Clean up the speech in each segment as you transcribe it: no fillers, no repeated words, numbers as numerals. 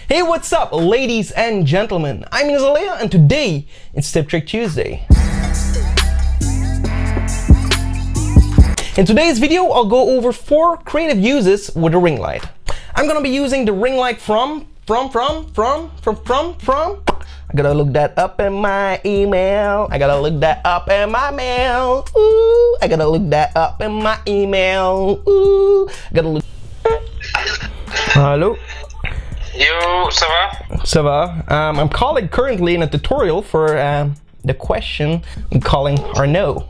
Hey, what's up, ladies and gentlemen? I'm Aleya, and today it's Tip Trick Tuesday. In today's video, I'll go over 4 creative uses with a ring light. I'm gonna be using the ring light from. I gotta look that up in my email. I gotta look that up in my mail. Ooh, I gotta look that up in my email. Ooh, I gotta look. Hello. Yo, ça va? Ça va. I'm calling currently in a tutorial for the question I'm calling or no.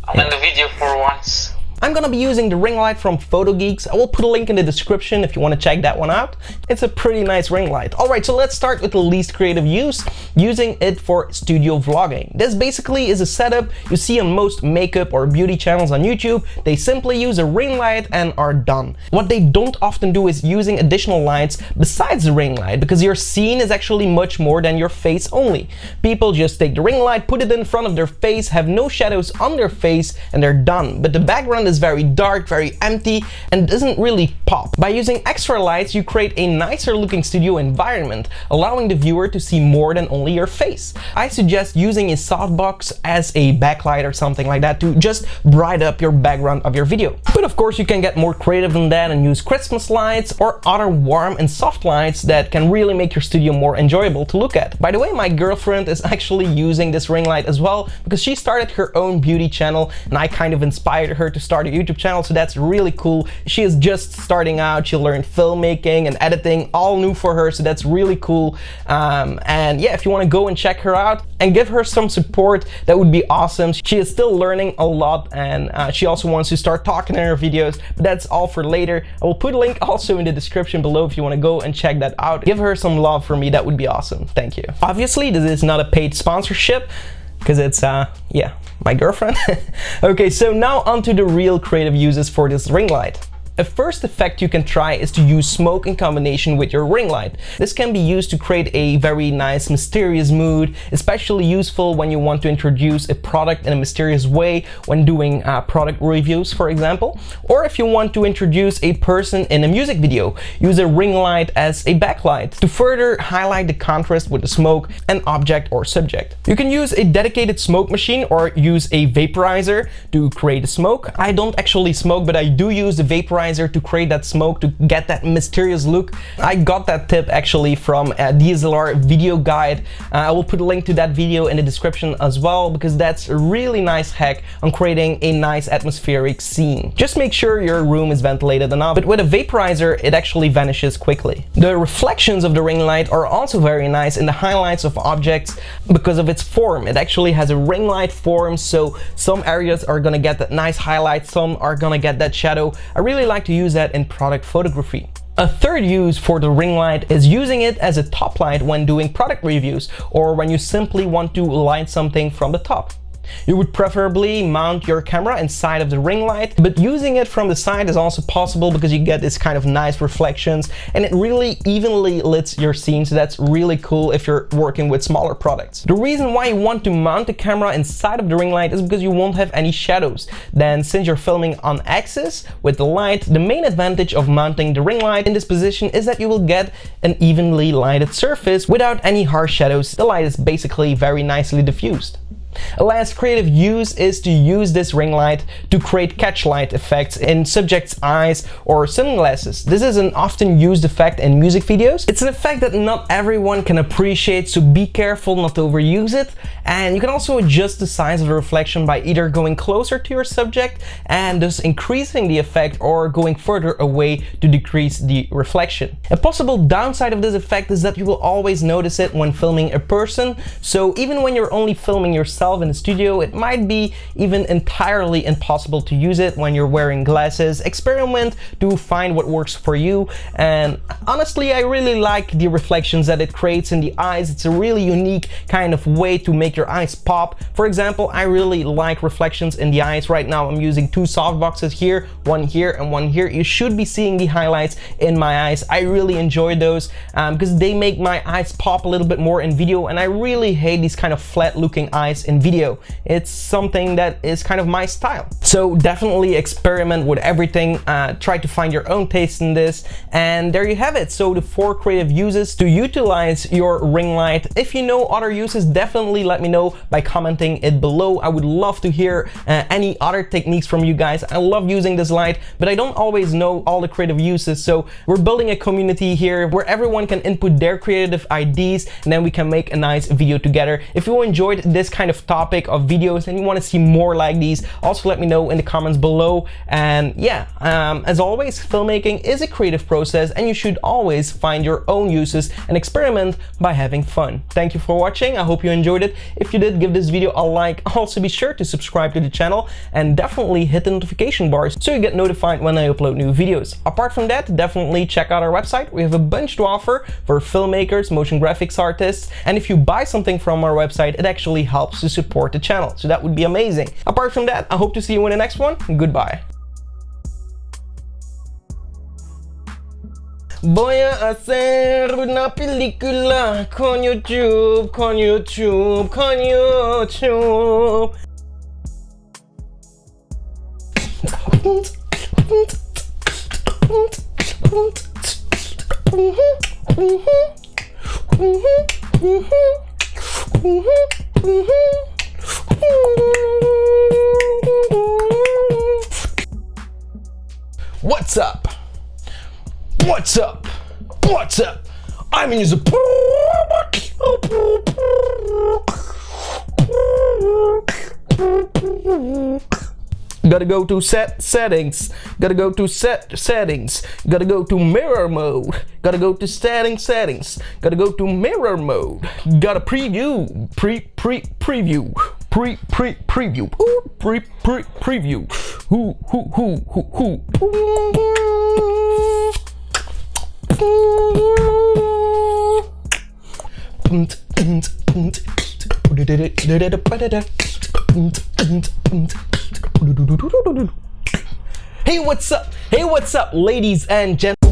I'm in the video for once. I'm gonna be using the ring light from Photo Geeks. I will put a link in the description if you want to check that one out. It's a pretty nice ring light. Alright, so let's start with the least creative use, using it for studio vlogging. This basically is a setup you see on most makeup or beauty channels on YouTube. They simply use a ring light and are done. What they don't often do is using additional lights besides the ring light, because your scene is actually much more than your face only. People just take the ring light, put it in front of their face, have no shadows on their face, and they're done. But the background is very dark, very empty, and doesn't really pop. By using extra lights, you create a nicer looking studio environment, allowing the viewer to see more than only your face. I suggest using a softbox as a backlight or something like that to just brighten up your background of your video. But of course, you can get more creative than that and use Christmas lights or other warm and soft lights that can really make your studio more enjoyable to look at. By the way, my girlfriend is actually using this ring light as well, because she started her own beauty channel and I kind of inspired her to start a YouTube channel, so that's really cool. She is just starting out. She learned filmmaking and editing, all new for her, so that's really cool. And yeah, if you want to go and check her out and give her some support, that would be awesome. She is still learning a lot, and she also wants to start talking in her videos, but that's all for later. I will put a link also in the description below if you want to go and check that out. Give her some love for me, that would be awesome. Thank you. Obviously, this is not a paid sponsorship, because it's yeah, my girlfriend. Okay, so now onto the real creative uses for this ring light. A first effect you can try is to use smoke in combination with your ring light. This can be used to create a very nice mysterious mood, especially useful when you want to introduce a product in a mysterious way when doing product reviews, for example. Or if you want to introduce a person in a music video, use a ring light as a backlight to further highlight the contrast with the smoke and object or subject. You can use a dedicated smoke machine or use a vaporizer to create the smoke. I don't actually smoke, but I do use the vaporizer to create that smoke to get that mysterious look. I got that tip actually from a DSLR video guide. I will put a link to that video in the description as well, because that's a really nice hack on creating a nice atmospheric scene. Just make sure your room is ventilated enough, but with a vaporizer it actually vanishes quickly. The reflections of the ring light are also very nice in the highlights of objects because of its form. It actually has a ring light form, so some areas are gonna get that nice highlight, some are gonna get that shadow. I really like to use that in product photography. A third use for the ring light is using it as a top light when doing product reviews, or when you simply want to light something from the top. You would preferably mount your camera inside of the ring light, but using it from the side is also possible because you get this kind of nice reflections and it really evenly lights your scene, so that's really cool if you're working with smaller products. The reason why you want to mount the camera inside of the ring light is because you won't have any shadows. Then since you're filming on axis with the light, the main advantage of mounting the ring light in this position is that you will get an evenly lighted surface without any harsh shadows. The light is basically very nicely diffused. A last creative use is to use this ring light to create catch light effects in subjects' eyes or sunglasses. This is an often used effect in music videos. It's an effect that not everyone can appreciate, so be careful not to overuse it. And you can also adjust the size of the reflection by either going closer to your subject and thus increasing the effect, or going further away to decrease the reflection. A possible downside of this effect is that you will always notice it when filming a person, so even when you're only filming yourself in the studio, it might be even entirely impossible to use it when you're wearing glasses. Experiment to find what works for you, and honestly I really like the reflections that it creates in the eyes. It's a really unique kind of way to make your eyes pop. For example, I really like reflections in the eyes. Right now I'm using 2 softboxes here, one here and one here. You should be seeing the highlights in my eyes. I really enjoy those because they make my eyes pop a little bit more in video, and I really hate these kind of flat looking eyes in in video. It's something that is kind of my style. So definitely experiment with everything, try to find your own taste in this, and there you have it. So the 4 creative uses to utilize your ring light. If you know other uses, definitely let me know by commenting it below. I would love to hear any other techniques from you guys. I love using this light, but I don't always know all the creative uses, so we're building a community here where everyone can input their creative ideas, and then we can make a nice video together. If you enjoyed this kind of topic of videos and you want to see more like these, also let me know in the comments below. And yeah, as always, filmmaking is a creative process, and you should always find your own uses and experiment by having fun. Thank you for watching. I hope you enjoyed it. If you did, give this video a like. Also be sure to subscribe to the channel and definitely hit the notification bars so you get notified when I upload new videos. Apart from that, definitely check out our website. We have a bunch to offer for filmmakers, motion graphics artists, and if you buy something from our website, it actually helps to support the channel, so that would be amazing. Apart from that, I hope to see you in the next one. Goodbye. Voy a hacer una película con YouTube, con YouTube, con YouTube. What's up? What's up? What's up? I'm in the gotta go to settings, gotta go to settings, gotta go to mirror mode, gotta go to settings, gotta go to mirror mode, gotta preview, preview, preview, preview, Hey, what's up? Hey, what's up, ladies and gentlemen?